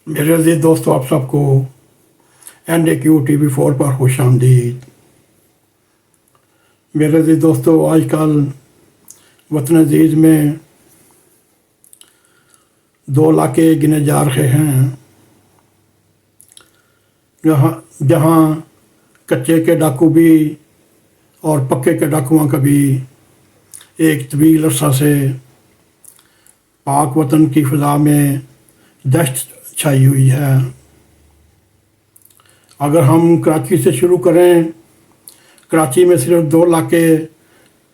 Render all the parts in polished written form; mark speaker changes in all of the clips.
Speaker 1: मेरे अजीज दोस्तों, आप सबको NAQ TV4 पर खुश आमदीद। मेरे अजीज दोस्तों, आजकल वतन अजीज में दो इलाके गिने जा रहे हैं जहाँ कच्चे के डाकू भी और पक्के के डाकुओं का भी एक तवील अरसा से पाक वतन की फ़िज़ा में दहशत छाई हुई है। अगर हम कराची से शुरू करें, कराची में सिर्फ दो इलाके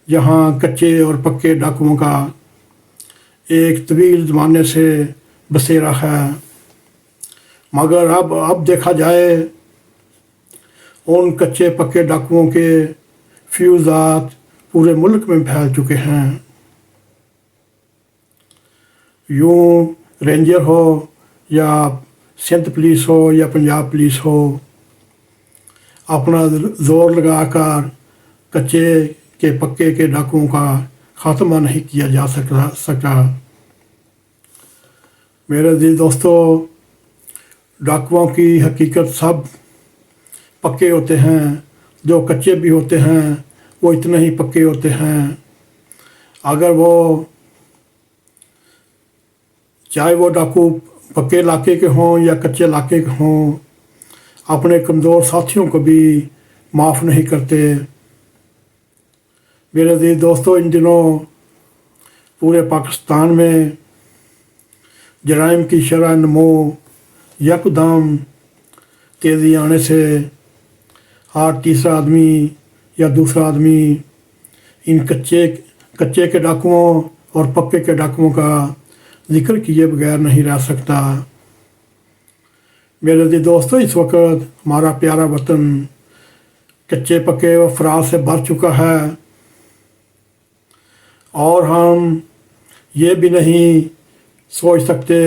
Speaker 1: जहाँ कच्चे और पक्के डाकुओं का एक तवील ज़माने से बसेरा है, मगर अब देखा जाए उन कच्चे पक्के डाकुओं के फ्यूज़ात पूरे मुल्क में फैल चुके हैं। यूँ रेंजर हो या सिंध पुलिस हो या पंजाब पुलिस हो, अपना ज़ोर लगाकर कच्चे के पक्के के डाकुओं का ख़ात्मा नहीं किया जा सका। मेरे अज़ीज़ दोस्तों, डाकुओं की हकीकत सब पक्के होते हैं, जो कच्चे भी होते हैं वो इतने ही पक्के होते हैं। अगर वो चाहे वो डाकू पक्के इलाके के हों या कच्चे इलाके के हों, अपने कमज़ोर साथियों को भी माफ़ नहीं करते। मेरे अज़ीज़ दोस्तों, इन दिनों पूरे पाकिस्तान में जराइम की शरह नमो यकदम तेज़ी आने से हर तीसरा आदमी या दूसरा आदमी इन कच्चे के डाकुओं और पक्के के डाकुओं का जिक्र किए बगैर नहीं रह सकता। मेरे अज़ीज़ दोस्तों, इस वक्त हमारा प्यारा वतन कच्चे पक्के अफराद से भर चुका है और हम ये भी नहीं सोच सकते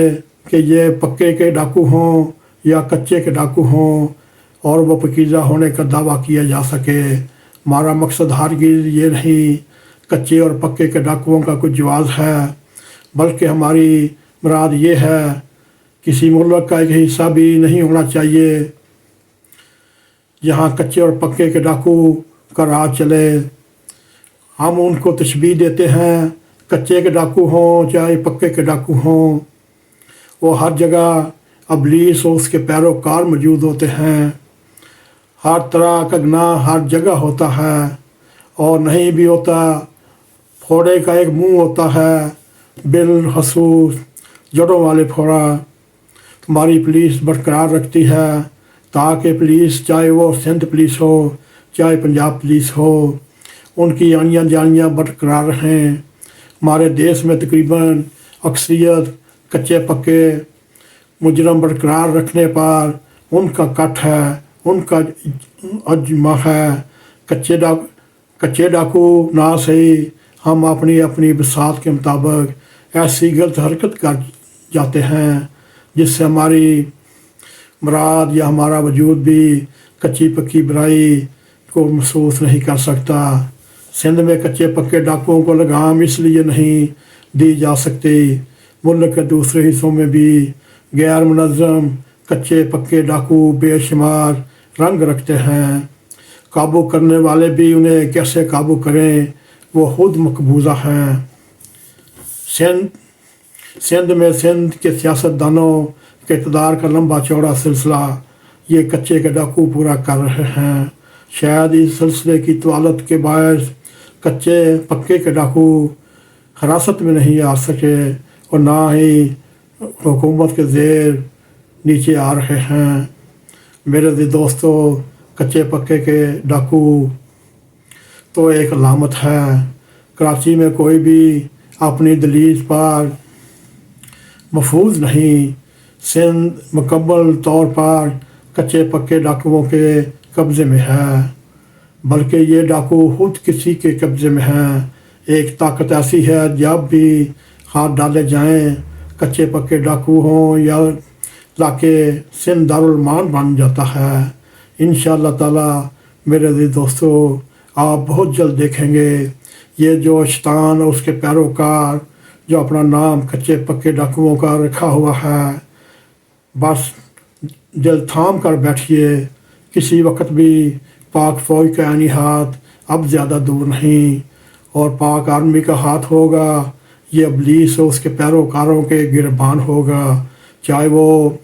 Speaker 1: कि ये पक्के के डाकू हों या कच्चे के डाकू हों और वो पाकीज़ा होने का दावा किया जा सके। हमारा मकसद हरगिज़ ये नहीं कच्चे और पक्के के डाकुओं का कोई जवाज़ है, बल्कि हमारी मुराद ये है किसी मुल्क का एक हिस्सा भी नहीं होना चाहिए जहाँ कच्चे और पक्के के डाकू का राज चले। हम उनको तशबीह देते हैं, कच्चे के डाकू हों चाहे पक्के के डाकू हों, वो हर जगह अबलीस और उसके पैरोकार मौजूद होते हैं। हर तरह का गुनाह हर जगह होता है, और नहीं भी होता फोड़े का एक मुंह होता है, बिल हसूस जड़ों वाले फोड़ा। हमारी पुलिस बरकरार रखती है ताकि पुलिस, चाहे वो सिंध पुलिस हो चाहे पंजाब पुलिस हो, उनकी आनियाँ जानियाँ बरकरार रहें। हमारे देश में तकरीबन अक्सरियत कच्चे पक्के मुजरम बरकरार रखने पर उनका कट है, उनका अजमा है। कच्चे डाकू ना सही, हम अपनी बसात के मुताबिक ऐसी गलत हरकत कर जाते हैं जिससे हमारी मुराद या हमारा वजूद भी कच्ची पक्की बुराई को महसूस नहीं कर सकता। सिंध में कच्चे पक्के डाकुओं को लगाम इसलिए नहीं दी जा सकती, मुल्क के दूसरे हिस्सों में भी गैर मुनज़्ज़म कच्चे पक्के डाकू बेशुमार रंग रखते हैं। काबू करने वाले भी उन्हें कैसे काबू करें, वो खुद मकबूजा हैं। सिंध में सिंध के सियासतदानों के इक़्तिदार का लंबा चौड़ा सिलसिला ये कच्चे के डाकू पूरा कर रहे हैं। शायद इस सिलसिले की तवालत के बायस कच्चे पक्के के डाकू हिरासत में नहीं आ सके और ना ही हुकूमत के ज़ेर नीचे आ रहे हैं। मेरे दोस्तों, कच्चे पक्के के डाकू तो एक अलामत है। कराची में कोई भी अपनी दहलीज पर महफूज नहीं। सिंध मुकम्मल तौर पर कच्चे पक्के डाकुओं के कब्ज़े में है, बल्कि ये डाकू खुद किसी के कब्ज़े में हैं। एक ताकत ऐसी है, जब भी हाथ डाले जाएं कच्चे पक्के डाकू हों या इलाके सिंध दारुल अमान बन जाता है। इंशाअल्लाह ताला मेरे अज़ीज़ दोस्तों, आप बहुत जल्द देखेंगे ये जो शैतान और उसके पैरोकार जो अपना नाम कच्चे पक्के डाकुओं का रखा हुआ है, बस दिल थाम कर बैठिए, किसी वक्त भी पाक फौज का आनी हाथ अब ज़्यादा दूर नहीं, और पाक आर्मी का हाथ होगा, ये इब्लीस और उसके पैरोकारों के गिरबान होगा, चाहे वो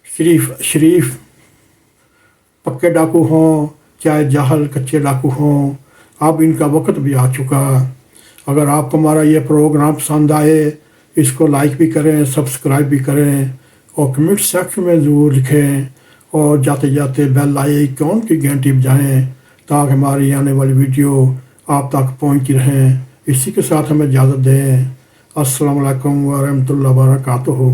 Speaker 1: शरीफ पक्के डाकू हों, चाहे जाहल कच्चे डाकू हों, अब इनका वक्त भी आ चुका। अगर आपको हमारा ये प्रोग्राम पसंद आए, इसको लाइक भी करें, सब्सक्राइब भी करें, और कमेंट सेक्शन में ज़रूर लिखें, और जाते जाते बेल आइकॉन की घंटी बजाएं ताकि हमारी आने वाली वीडियो आप तक पहुंचती रहें। इसी के साथ हमें इजाज़त दें। अस्सलाम वालेकुम व रहमतुल्लाहि व बरकातुहू।